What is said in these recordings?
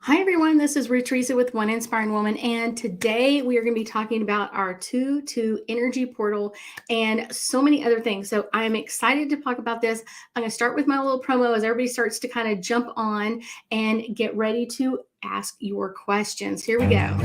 Hi, everyone. This is Ruth Theresa with One Inspiring Woman. And today we are going to be talking about our 2 energy portal and so many other things. So I'm excited to talk about this. I'm going to start with my little promo as everybody starts to kind of jump on and get ready to ask your questions. Here we go.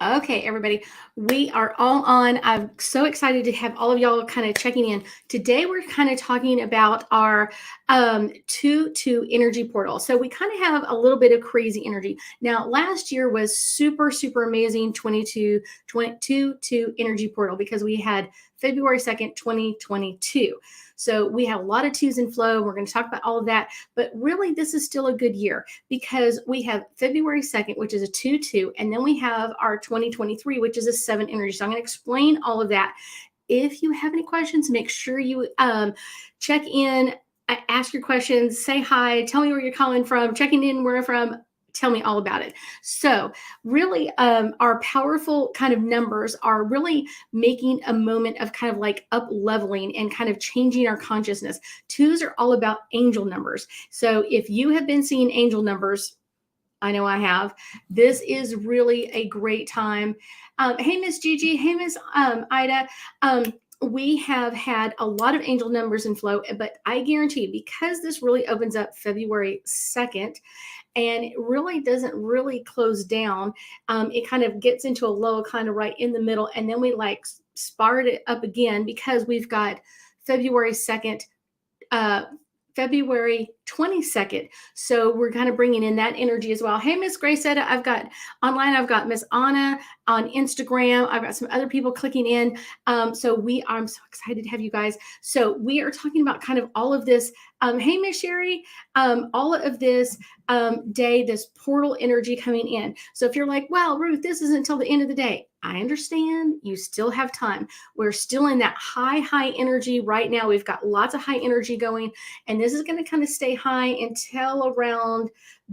Okay, everybody, we are all on. I'm so excited to have all of y'all kind of checking in. Today, we're kind of talking about our 2 energy portal. So we kind of have a little bit of crazy energy. Now, last year was super, super amazing 22 energy portal because we had February 2nd, 2022. So we have a lot of twos in flow. We're going to talk about all of that. But really, this is still a good year because we have February 2nd, which is a 2-2, and then we have our 2023, which is a 7 energy. So I'm going to explain all of that. If you have any questions, make sure you check in, ask your questions, say hi, tell me where you're calling from, checking in where I'm from. Tell me all about it. So really, our powerful kind of numbers are really making a moment of kind of like up leveling and kind of changing our consciousness. Twos are all about angel numbers. So if you have been seeing angel numbers, I know I have. This is really a great time. Hey, Miss Gigi. Hey, Miss Ida. We have had a lot of angel numbers in flow, but I guarantee because this really opens up February 2nd and it really doesn't really close down, it kind of gets into a low kind of right in the middle. And then we like sparred it up again because we've got February 2nd, February 22nd. So we're kind of bringing in that energy as well. Hey, Miss Gracetta, I've got online, I've got Miss Anna on Instagram. I've got some other people clicking in. I'm so excited to have you guys. So we are talking about kind of all of this. Hey, Miss Sherry, all of this day, this portal energy coming in. So if you're like, well, Ruth, this isn't until the end of the day. I understand you still have time. We're still in that high energy right now. We've got lots of high energy going, and this is going to kind of stay high until around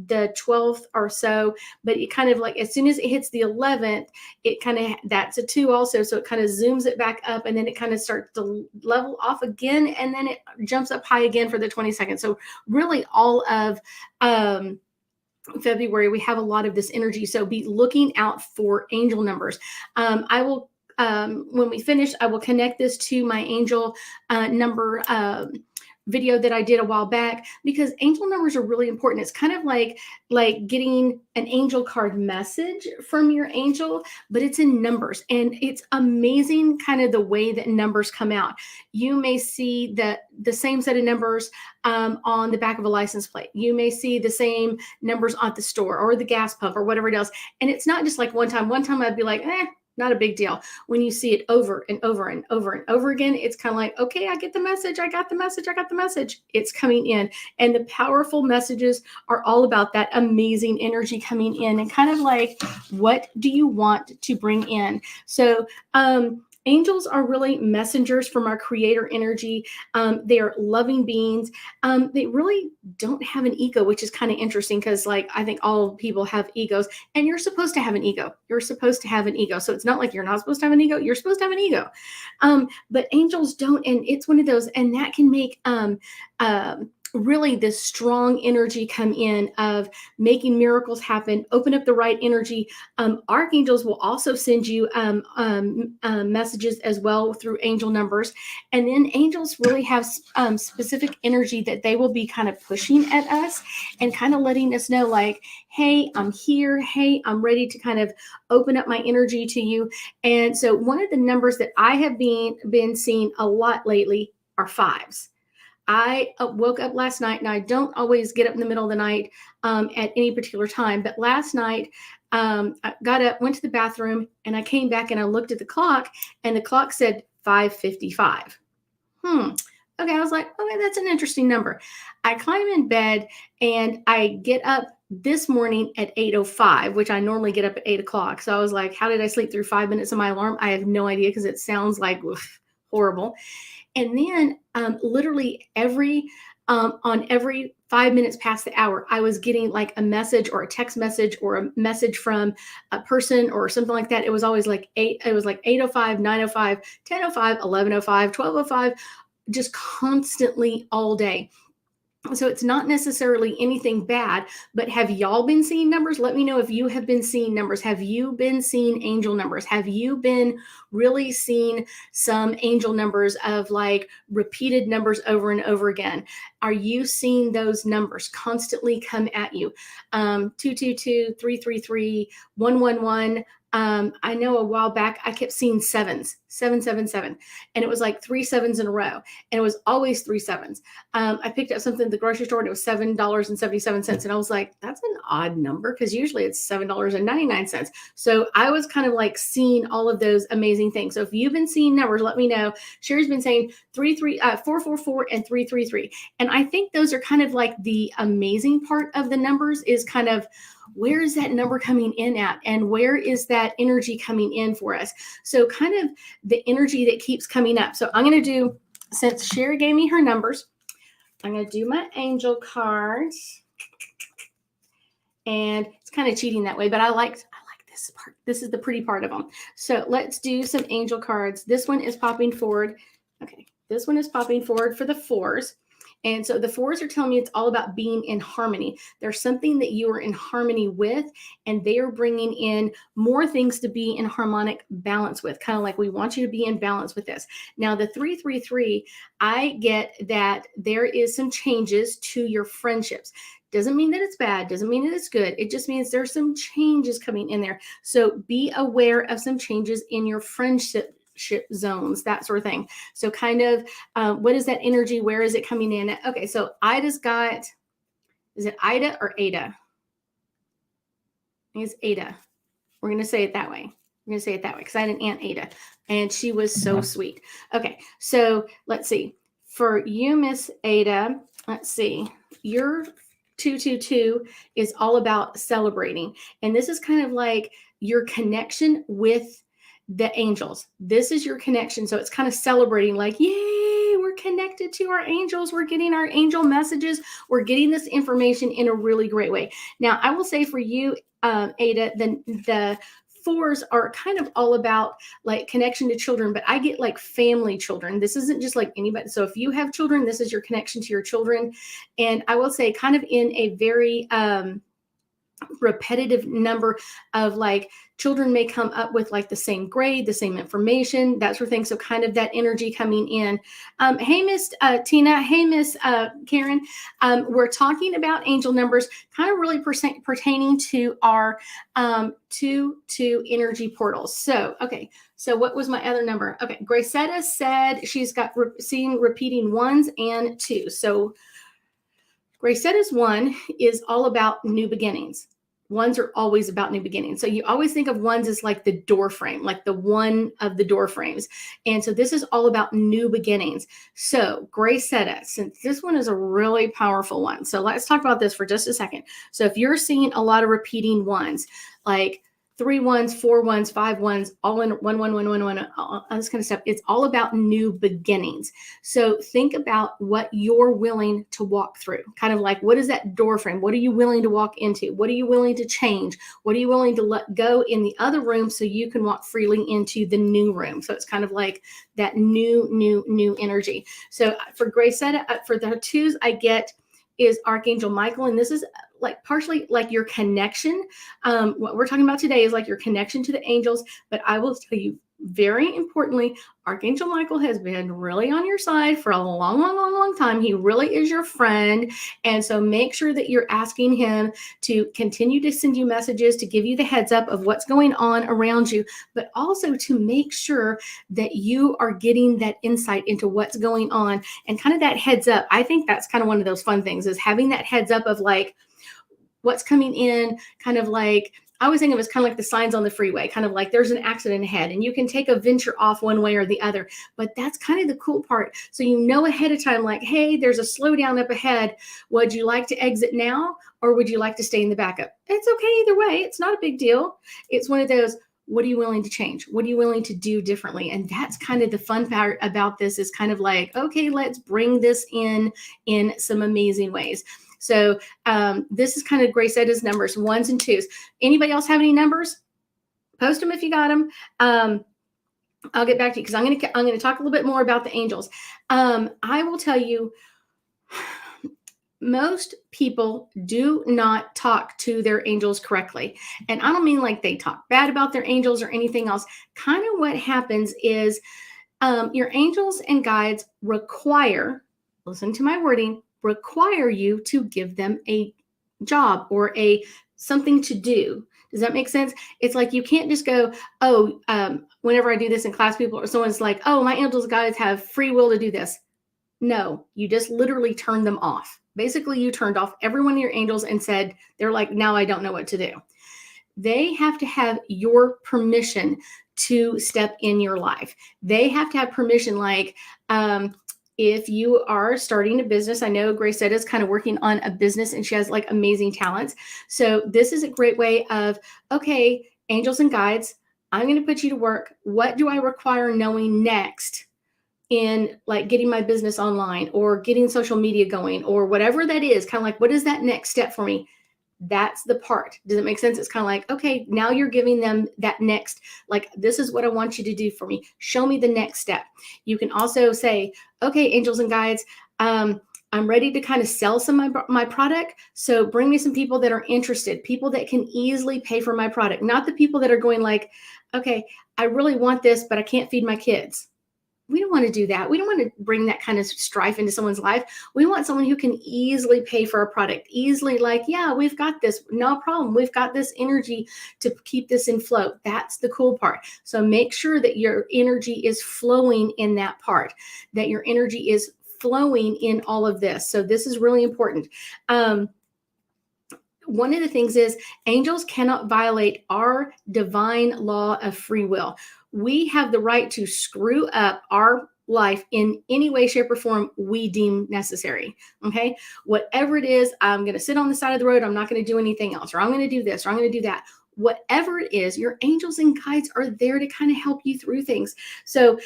the 12th or so. But it kind of like as soon as it hits the 11th, it kind of that's a 2 also. So it kind of zooms it back up, and then it kind of starts to level off again, and then it jumps up high again for the 22nd. So really all of February, we have a lot of this energy. So be looking out for angel numbers. I will, when we finish, I will connect this to my angel number video that I did a while back because angel numbers are really important. It's kind of like getting an angel card message from your angel, but it's in numbers, and it's amazing kind of the way that numbers come out. You may see the same set of numbers on the back of a license plate. You may see the same numbers at the store or the gas pump or whatever it is. And it's not just like one time. One time I'd be like, not a big deal. When you see it over and over and over and over again, it's kind of like, okay, I get the message. I got the message. I got the message. It's coming in. And the powerful messages are all about that amazing energy coming in and kind of like, what do you want to bring in? So, angels are really messengers from our creator energy. They are loving beings. They really don't have an ego, which is kind of interesting because, like, I think all people have egos, and you're supposed to have an ego. You're supposed to have an ego. So it's not like you're not supposed to have an ego. You're supposed to have an ego. But angels don't, and it's one of those, and that can make really this strong energy come in of making miracles happen, open up the right energy. Archangels will also send you messages as well through angel numbers. And then angels really have specific energy that they will be kind of pushing at us and kind of letting us know like, hey, I'm here. Hey, I'm ready to kind of open up my energy to you. And so one of the numbers that I have been seeing a lot lately are 5s. I woke up last night, and I don't always get up in the middle of the night at any particular time. But last night, I got up, went to the bathroom, and I came back and I looked at the clock, and the clock said 5:55. Okay, I was like, okay, that's an interesting number. I climb in bed and I get up this morning at 8:05, which I normally get up at 8 o'clock. So I was like, how did I sleep through 5 minutes of my alarm? I have no idea because it sounds like horrible. And then literally on every 5 minutes past the hour, I was getting like a message or a text message or a message from a person or something like that. It was always like it was like 8:05, 9:05, 10:05, 11:05, 12:05, just constantly all day. So it's not necessarily anything bad, but have y'all been seeing numbers? Let me know if you have been seeing numbers. Have you been seeing angel numbers? Have you been really seeing some angel numbers of like repeated numbers over and over again? Are you seeing those numbers constantly come at you? 222, 333, 111. I know a while back I kept seeing sevens, 777, and it was like 3 sevens in a row, and it was always 3 sevens. I picked up something at the grocery store and it was $7.77. And I was like, that's an odd number because usually it's $7.99. So I was kind of like seeing all of those amazing things. So if you've been seeing numbers, let me know. Sherry's been saying 444 and 333. And I think those are kind of like the amazing part of the numbers is kind of where is that number coming in at and where is that energy coming in for us? So kind of the energy that keeps coming up. So I'm going to do, since Sherry gave me her numbers, I'm going to do my angel cards. And it's kind of cheating that way, but I like this part. This is the pretty part of them. So let's do some angel cards. This one is popping forward. Okay, this one is popping forward for the 4s. And so the 4s are telling me it's all about being in harmony. There's something that you are in harmony with, and they are bringing in more things to be in harmonic balance with, kind of like we want you to be in balance with this. Now, the 333, I get that there is some changes to your friendships. Doesn't mean that it's bad. Doesn't mean that it's good. It just means there's some changes coming in there. So be aware of some changes in your friendship zones, that sort of thing. So kind of what is that energy? Where is it coming in? Okay, so Ida's got, is it Ida or Ada? I think it's Ada. We're going to say it that way. We're going to say it that way because I had an Aunt Ada and she was so sweet. Okay, so let's see. For you, Miss Ada, let's see. Your 222 is all about celebrating. And this is kind of like your connection with the angels. This is your connection. So it's kind of celebrating like, yay, we're connected to our angels. We're getting our angel messages. We're getting this information in a really great way. Now, I will say for you, Ada, the 4s are kind of all about like connection to children, but I get like family children. This isn't just like anybody. So if you have children, this is your connection to your children. And I will say kind of in a very, repetitive number of like children may come up with like the same grade, the same information, that sort of thing. So kind of that energy coming in. Hey, Miss Tina. Hey, Miss Karen. We're talking about angel numbers kind of really pertaining to our 2 energy portals. So, okay. So what was my other number? Okay. Gracetta said she's got seen repeating 1s and 2s. So Gracetta's 1 is all about new beginnings. 1s are always about new beginnings. So you always think of 1s as like the door frame, like the one of the door frames. And so this is all about new beginnings. So Gracetta, since this one is a really powerful one. So let's talk about this for just a second. So if you're seeing a lot of repeating 1s, like 3 1s, 4 1s, 5 1s, all in 1 1 1 1 1, all this kind of stuff. It's all about new beginnings. So think about what you're willing to walk through. Kind of like, what is that door frame? What are you willing to walk into? What are you willing to change? What are you willing to let go in the other room so you can walk freely into the new room? So it's kind of like that new energy. So for Gracetta, for the 2s, I get is Archangel Michael, and this is like partially like your connection. What we're talking about today is like your connection to the angels, but I will tell you very importantly, Archangel Michael has been really on your side for a long time. He really is your friend. And so make sure that you're asking him to continue to send you messages, to give you the heads up of what's going on around you, but also to make sure that you are getting that insight into what's going on and kind of that heads up. I think that's kind of one of those fun things is having that heads up of like, what's coming in, kind of like I always think of it as kind of like the signs on the freeway, kind of like there's an accident ahead and you can take a venture off one way or the other. But that's kind of the cool part. So you know ahead of time, like, hey, there's a slowdown up ahead. Would you like to exit now or would you like to stay in the backup? It's okay either way. It's not a big deal. It's one of those, what are you willing to change? What are you willing to do differently? And that's kind of the fun part about this, is kind of like, okay, let's bring this in some amazing ways. So this is kind of Grace Edda's numbers, 1s and 2s. Anybody else have any numbers? Post them if you got them. I'll get back to you because I'm going to talk a little bit more about the angels. I will tell you, most people do not talk to their angels correctly. And I don't mean like they talk bad about their angels or anything else. Kind of what happens is your angels and guides require, listen to my wording, require you to give them a job or something to do. Does that make sense? It's like you can't just go, oh, whenever I do this in class, people or someone's like, oh, my angels and guides have free will to do this. No, you just literally turned them off. Basically, you turned off every one of your angels and said, they're like, now I don't know what to do. They have to have your permission to step in your life. They have to have permission, like, if you are starting a business, I know Grace Edda is kind of working on a business and she has like amazing talents. So this is a great way of, okay, angels and guides, I'm going to put you to work. What do I require knowing next in like getting my business online or getting social media going or whatever that is? Kind of like, what is that next step for me? That's the part. Does it make sense? It's kind of like, okay, now you're giving them that next, like, this is what I want you to do for me. Show me the next step. You can also say, okay, angels and guides, I'm ready to kind of sell some of my product. So bring me some people that are interested, people that can easily pay for my product, not the people that are going like, okay, I really want this, but I can't feed my kids. We don't want to do that. We don't want to bring that kind of strife into someone's life. We want someone who can easily pay for a product, easily like, yeah, we've got this, no problem. We've got this energy to keep this in flow. That's the cool part. So make sure that your energy is flowing in that part, that your energy is flowing in all of this. So this is really important. One of the things is angels cannot violate our divine law of free will. We have the right to screw up our life in any way, shape, or form we deem necessary. Okay. Whatever it is, I'm going to sit on the side of the road. I'm not going to do anything else, or I'm going to do this, or I'm going to do that. Whatever it is, your angels and guides are there to kind of help you through things. So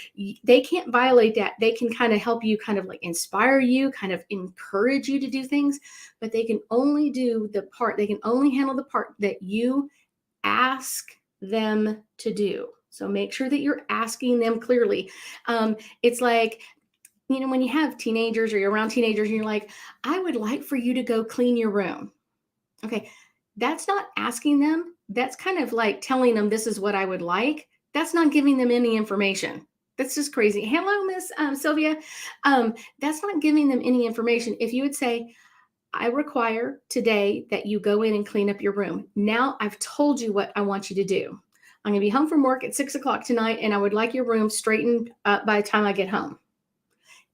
they can't violate that. They can kind of help you, kind of like inspire you, kind of encourage you to do things, but they can only do the part, they can only handle the part that you ask them to do. So make sure that you're asking them clearly. It's like, you know, when you have teenagers or you're around teenagers and you're like, I would like for you to go clean your room. Okay. That's not asking them. That's kind of like telling them this is what I would like. That's not giving them any information. That's just crazy. Hello, Miss Sylvia. That's not giving them any information. If you would say, I require today that you go in and clean up your room. Now I've told you what I want you to do. I'm going to be home from work at 6 o'clock tonight, and I would like your room straightened up by the time I get home.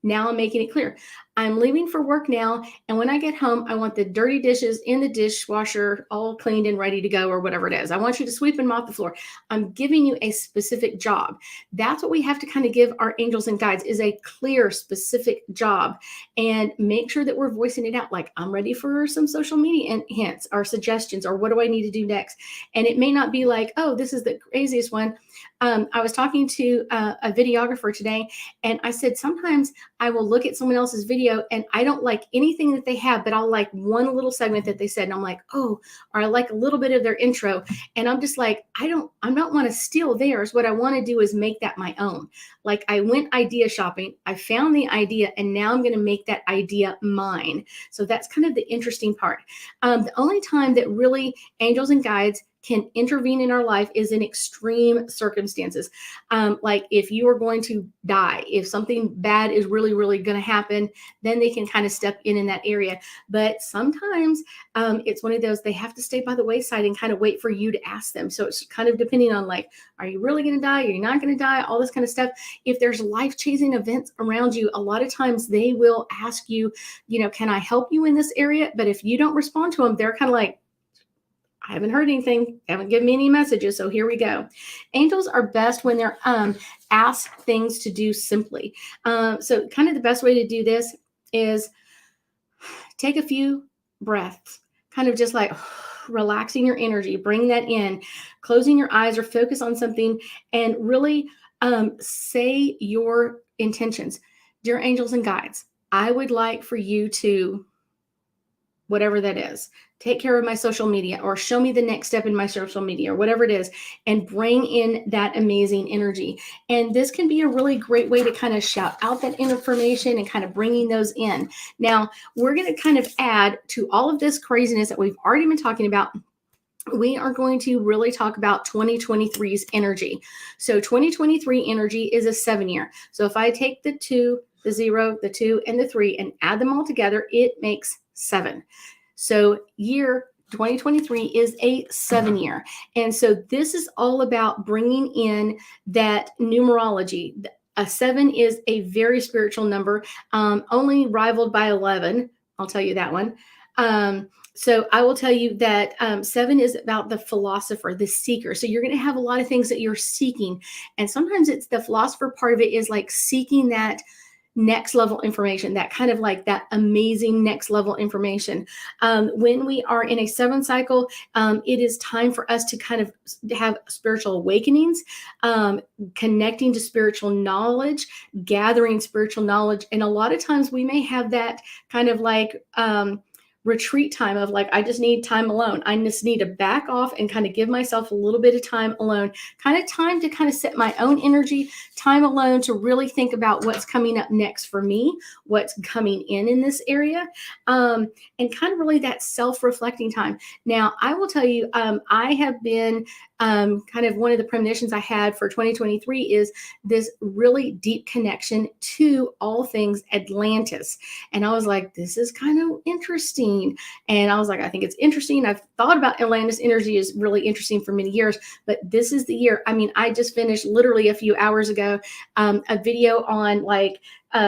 Now I'm making it clear. I'm leaving for work now, and when I get home, I want the dirty dishes in the dishwasher all cleaned and ready to go, or whatever it is. I want you to sweep and mop the floor. I'm giving you a specific job. That's what we have to kind of give our angels and guides, is a clear, specific job, and make sure that we're voicing it out. Like, I'm ready for some social media hints or suggestions, or what do I need to do next? And it may not be like, oh, this is the craziest one. I was talking to a videographer today, and I said, sometimes I will look at someone else's video and I don't like anything that they have, but I'll like one little segment that they said, and I'm like, oh, or I like a little bit of their intro, and I'm just like, I don't want to steal theirs. What I want to do is make that my own. Like, I went idea shopping, I found the idea, and now I'm going to make that idea mine. So that's kind of the interesting part. The only time that really angels and guides can intervene in our life is in extreme circumstances. Like if you are going to die, if something bad is really, really going to happen, then they can kind of step in that area. But sometimes it's one of those, they have to stay by the wayside and kind of wait for you to ask them. So it's kind of depending on like, are you really going to die? Are you not going to die? All this kind of stuff. If there's life-changing events around you, a lot of times they will ask you, you know, can I help you in this area? But if you don't respond to them, they're kind of like, I haven't heard anything. They haven't given me any messages. So here we go. Angels are best when they're asked things to do simply. So kind of the best way to do this is take a few breaths, kind of just like relaxing your energy, bring that in, closing your eyes or focus on something, and really say your intentions. Dear angels and guides, I would like for you to, whatever that is, take care of my social media or show me the next step in my social media or whatever it is, and bring in that amazing energy. And this can be a really great way to kind of shout out that information and kind of bringing those in. Now, we're going to kind of add to all of this craziness that we've already been talking about. We are going to really talk about 2023's energy. So 2023 energy is a 7-year. So if I take the 2, the 0, the 2, and the 3 and add them all together, it makes 7. So year 2023 is a 7-year. And so this is all about bringing in that numerology. A 7 is a very spiritual number, only rivaled by 11. I'll tell you that one. So I will tell you that 7 is about the philosopher, the seeker. So you're going to have a lot of things that you're seeking. And sometimes it's the philosopher part of it is like seeking that next level information, that kind of like that amazing next level information. When we are in a 7 cycle, it is time for us to kind of have spiritual awakenings, connecting to spiritual knowledge, gathering spiritual knowledge. And a lot of times we may have that kind of like, retreat time of like, I just need time alone. I just need to back off and kind of give myself a little bit of time alone, kind of time to kind of set my own energy, time alone to really think about what's coming up next for me, what's coming in this area, and kind of really that self-reflecting time. Now, I will tell you, I have been kind of one of the premonitions I had for 2023 is this really deep connection to all things Atlantis. And I was like, this is kind of interesting. And I was like, I think it's interesting. I've thought about Atlantis energy is really interesting for many years, but this is the year. I mean, I just finished literally a few hours ago a video on like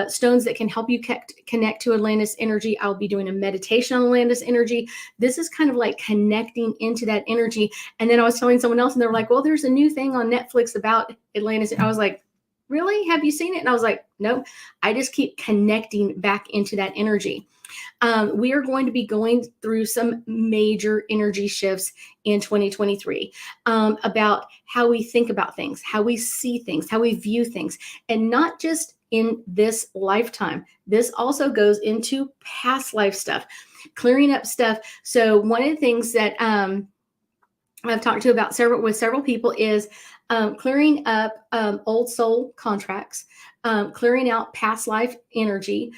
stones that can help you connect to Atlantis energy. I'll be doing a meditation on Atlantis energy. This is kind of like connecting into that energy. And then I was telling someone else and they were like, well, there's a new thing on Netflix about Atlantis. And I was like, really? Have you seen it? And I was like, no, I just keep connecting back into that energy. We are going to be going through some major energy shifts in 2023 about how we think about things, how we see things, how we view things, and not just in this lifetime. This also goes into past life stuff, clearing up stuff. So one of the things that I've talked to about with several people is clearing up old soul contracts, clearing out past life energy.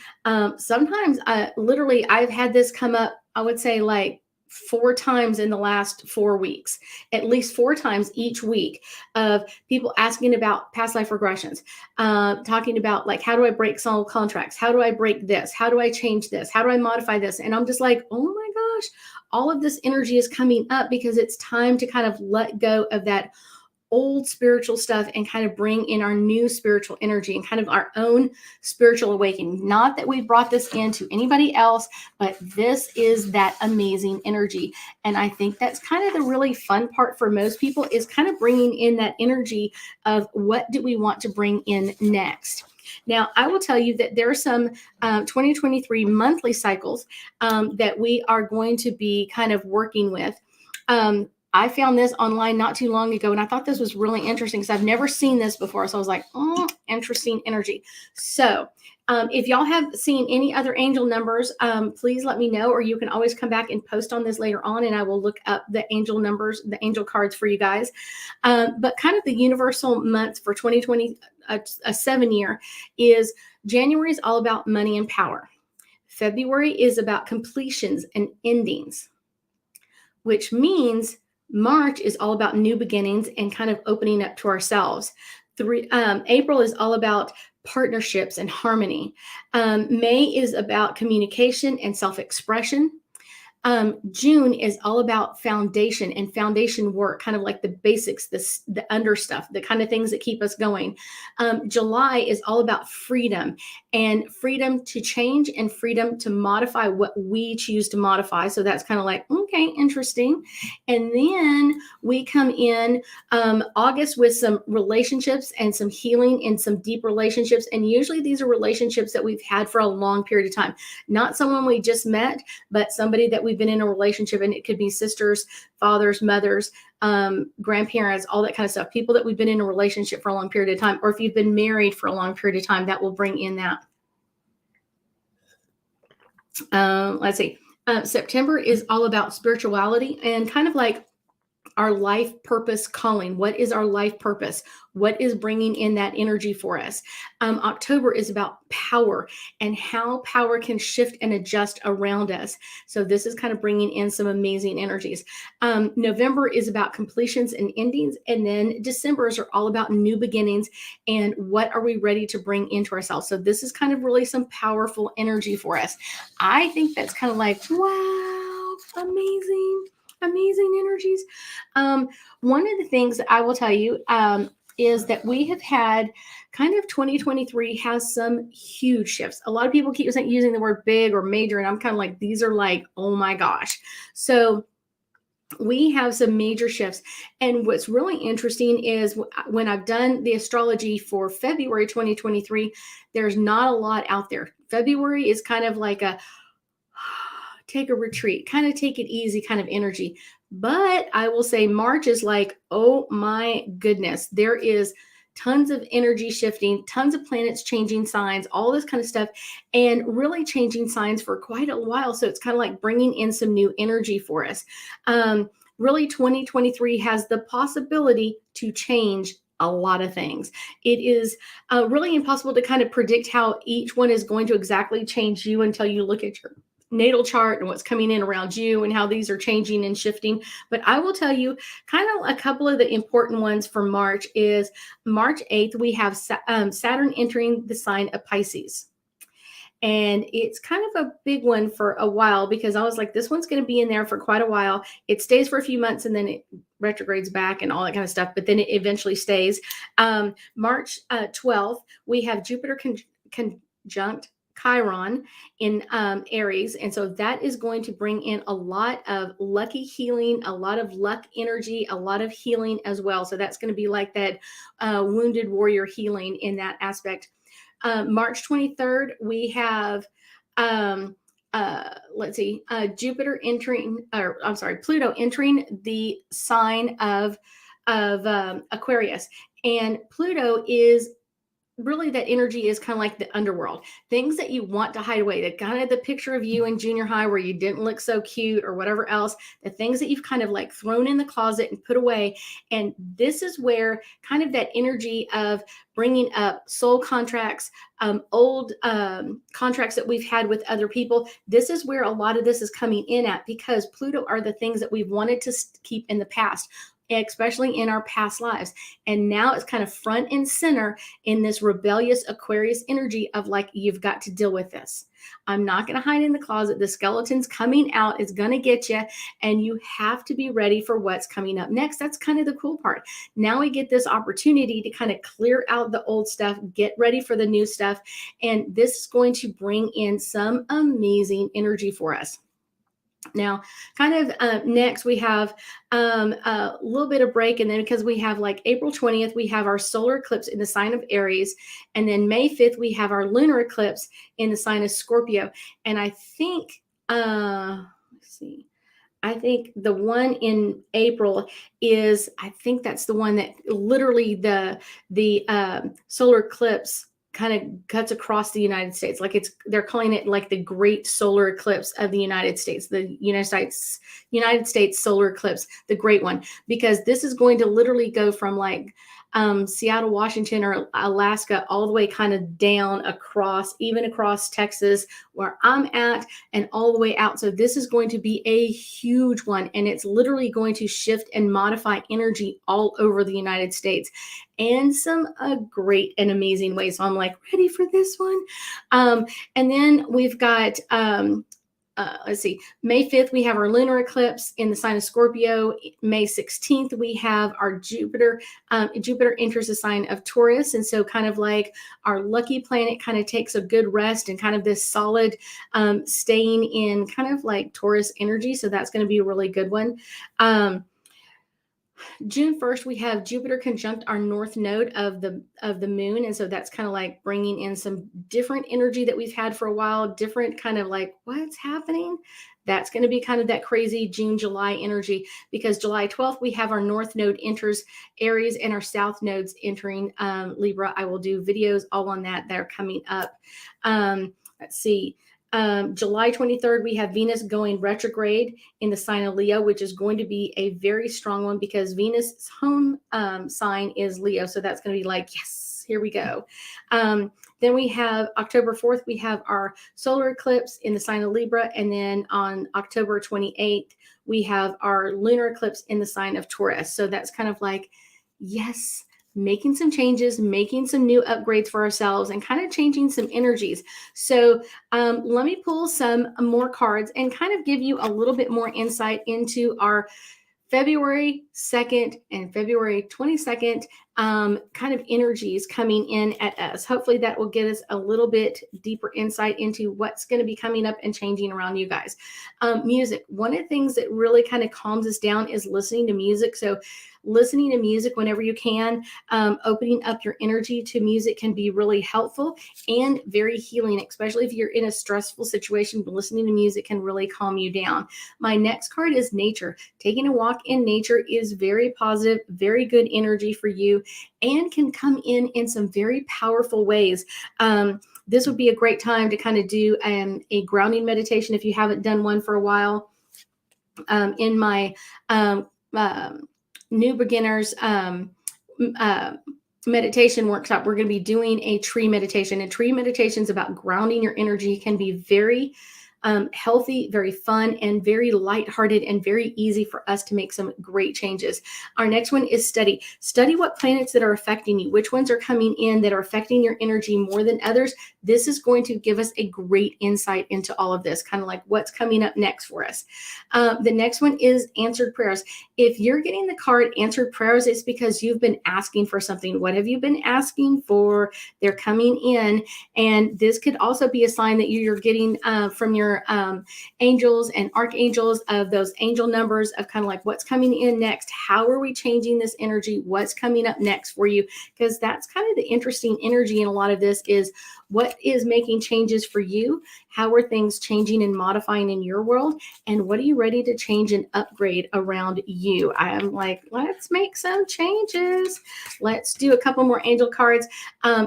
Sometimes literally I've had this come up, I would say like 4 times in the last 4 weeks, at least 4 times each week of people asking about past life regressions, talking about like, how do I break soul contracts? How do I break this? How do I change this? How do I modify this? And I'm just like, oh my gosh, all of this energy is coming up because it's time to kind of let go of that old spiritual stuff and kind of bring in our new spiritual energy and kind of our own spiritual awakening. Not that we brought this into anybody else, but this is that amazing energy. And I think that's kind of the really fun part for most people is kind of bringing in that energy of what do we want to bring in next. Now, I will tell you that there are some 2023 monthly cycles that we are going to be kind of working with. I found this online not too long ago, and I thought this was really interesting because I've never seen this before. So I was like, interesting energy. So if y'all have seen any other angel numbers, please let me know, or you can always come back and post on this later on, and I will look up the angel numbers, the angel cards for you guys. But kind of the universal months for 2020, a 7-year, is January is all about money and power. February is about completions and endings, which means March is all about new beginnings and kind of opening up to ourselves. April is all about partnerships and harmony. May is about communication and self-expression. June is all about foundation and foundation work, kind of like the basics, the under stuff, the kind of things that keep us going. July is all about freedom, and freedom to change and freedom to modify what we choose to modify. So that's kind of like, okay, interesting. And then we come in August with some relationships and some healing and some deep relationships. And usually these are relationships that we've had for a long period of time, not someone we just met, but somebody that we've been in a relationship. And it could be sisters, fathers, mothers, grandparents, all that kind of stuff, people that we've been in a relationship for a long period of time, or if you've been married for a long period of time, that will bring in that. Let's see. September is all about spirituality and kind of like our life purpose calling. What is our life purpose? What is bringing in that energy for us? October is about power and how power can shift and adjust around us. So this is kind of bringing in some amazing energies. November is about completions and endings. And then Decembers are all about new beginnings and what are we ready to bring into ourselves. So this is kind of really some powerful energy for us. I think that's kind of like, wow, amazing energies. One of the things that I will tell you is that we have had kind of 2023 has some huge shifts. A lot of people keep using the word big or major, and I'm kind of like, these are like, oh my gosh. So we have some major shifts. And what's really interesting is when I've done the astrology for February 2023, there's not a lot out there. February is kind of like a take a retreat, kind of take it easy kind of energy. But I will say March is like, oh my goodness, there is tons of energy shifting, tons of planets changing signs, all this kind of stuff, and really changing signs for quite a while. So it's kind of like bringing in some new energy for us. Really, 2023 has the possibility to change a lot of things. It is really impossible to kind of predict how each one is going to exactly change you until you look at your natal chart and what's coming in around you and how these are changing and shifting. But I will tell you kind of a couple of the important ones for March is March 8th, we have Saturn entering the sign of Pisces. And it's kind of a big one for a while because I was like, this one's going to be in there for quite a while. It stays for a few months and then it retrogrades back and all that kind of stuff, but then it eventually stays. March 12th, we have Jupiter conjunct Chiron in Aries. And so that is going to bring in a lot of lucky healing, a lot of luck energy, a lot of healing as well. So that's going to be like that wounded warrior healing in that aspect. March 23rd, we have Jupiter entering, or I'm sorry, Pluto entering the sign of Aquarius. And Pluto is really, that energy is kind of like the underworld, things that you want to hide away, the kind of the picture of you in junior high where you didn't look so cute or whatever else, the things that you've kind of like thrown in the closet and put away. And this is where kind of that energy of bringing up soul contracts, old contracts that we've had with other people. This is where a lot of this is coming in at, because Pluto are the things that we've wanted to keep in the past, especially in our past lives. And now it's kind of front and center in this rebellious Aquarius energy of like, you've got to deal with this. I'm not going to hide in the closet. The skeleton's coming out. It's going to get you. And you have to be ready for what's coming up next. That's kind of the cool part. Now we get this opportunity to kind of clear out the old stuff, get ready for the new stuff. And this is going to bring in some amazing energy for us. Now, kind of next, we have a little bit of break. And then because we have like April 20th, we have our solar eclipse in the sign of Aries. And then May 5th, we have our lunar eclipse in the sign of Scorpio. And I think, let's see, I think the one in April is, I think that's the one that literally the solar eclipse kind of cuts across the United States. Like they're calling it like the great solar eclipse of the United States, the United States solar eclipse, the great one, because this is going to literally go from like Seattle, Washington, or Alaska, all the way kind of down across, even across Texas, where I'm at, and all the way out. So this is going to be a huge one, and it's literally going to shift and modify energy all over the United States, and some great and amazing ways. So I'm like, ready for this one. And then we've got let's see, May 5th, we have our lunar eclipse in the sign of Scorpio. May 16th, we have our Jupiter. Jupiter enters the sign of Taurus. And so kind of like our lucky planet kind of takes a good rest and kind of this solid staying in kind of like Taurus energy. So that's going to be a really good one. June 1st, we have Jupiter conjunct our north node of the moon. And so that's kind of like bringing in some different energy that we've had for a while, different kind of like what's happening. That's going to be kind of that crazy June, July energy, because July 12th, we have our north node enters Aries and our south nodes entering Libra. I will do videos all on that. They're coming up. Let's see. July 23rd, we have Venus going retrograde in the sign of Leo, which is going to be a very strong one because Venus' home sign is Leo. So that's going to be like, yes, here we go. Then we have October 4th, we have our solar eclipse in the sign of Libra. And then on October 28th, we have our lunar eclipse in the sign of Taurus. So that's kind of like, yes, making some changes, making some new upgrades for ourselves and kind of changing some energies. So let me pull some more cards and kind of give you a little bit more insight into our February 2nd and February 22nd kind of energies coming in at us. Hopefully that will get us a little bit deeper insight into what's going to be coming up and changing around you guys. Music. One of the things that really kind of calms us down is listening to music. So listening to music whenever you can, opening up your energy to music can be really helpful and very healing, especially if you're in a stressful situation. Listening to music can really calm you down. My next card is nature. Taking a walk in nature is very positive, very good energy for you, and can come in some very powerful ways. This would be a great time to kind of do a grounding meditation if you haven't done one for a while. In my new beginners meditation workshop, we're going to be doing a tree meditation. And tree meditations about grounding your energy can be very healthy, very fun, and very lighthearted and very easy for us to make some great changes. Our next one is study. Study what planets that are affecting you, which ones are coming in that are affecting your energy more than others. This is going to give us a great insight into all of this, kind of like what's coming up next for us. The next one is answered prayers. If you're getting the card answered prayers, it's because you've been asking for something. What have you been asking for? They're coming in. And this could also be a sign that you're getting from your angels and archangels of those angel numbers of kind of like what's coming in next. How are we changing this energy? What's coming up next for you? Because that's kind of the interesting energy in a lot of this is what is making changes for you? How are things changing and modifying in your world? And what are you ready to change and upgrade around you? I'm like, let's make some changes. Let's do a couple more angel cards.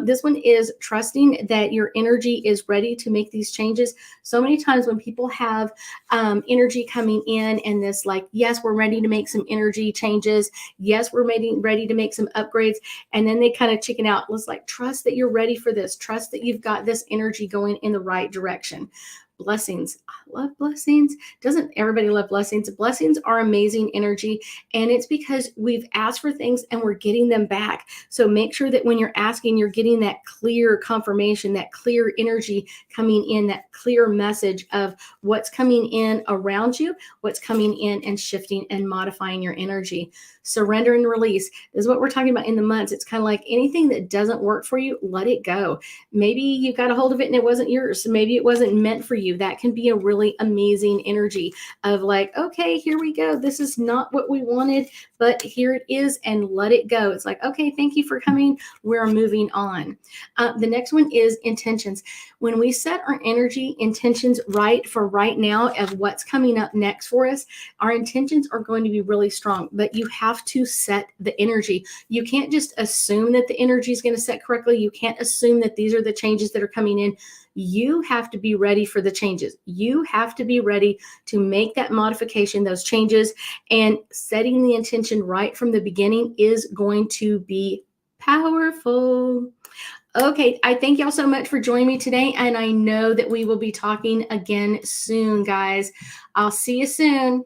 This one is trusting that your energy is ready to make these changes. So many times when people have energy coming in and this like, yes, we're ready to make some energy changes. Yes, we're ready to make some upgrades. And then they kind of chicken out. Let's like, trust that you're ready for this. Trust that you've got this energy going in the right direction. Blessings. I love blessings. Doesn't everybody love blessings? Blessings are amazing energy. And it's because we've asked for things and we're getting them back. So make sure that when you're asking, you're getting that clear confirmation, that clear energy coming in, that clear message of what's coming in around you, what's coming in and shifting and modifying your energy. Surrender and release. This is what we're talking about in the months. It's kind of like anything that doesn't work for you, let it go. Maybe you got a hold of it and it wasn't yours. Maybe it wasn't meant for you. That can be a really amazing energy of like, okay, here we go. This is not what we wanted, but here it is, and let it go. It's like, okay, thank you for coming. We're moving on. The next one is intentions. When we set our energy intentions right for right now of what's coming up next for us, our intentions are going to be really strong, but you have to set the energy. You can't just assume that the energy is going to set correctly. You can't assume that these are the changes that are coming in. You have to be ready for the changes. You have to be ready to make that modification, those changes, and setting the intention right from the beginning is going to be powerful. Okay, I thank y'all so much for joining me today, and I know that we will be talking again soon, guys. I'll see you soon.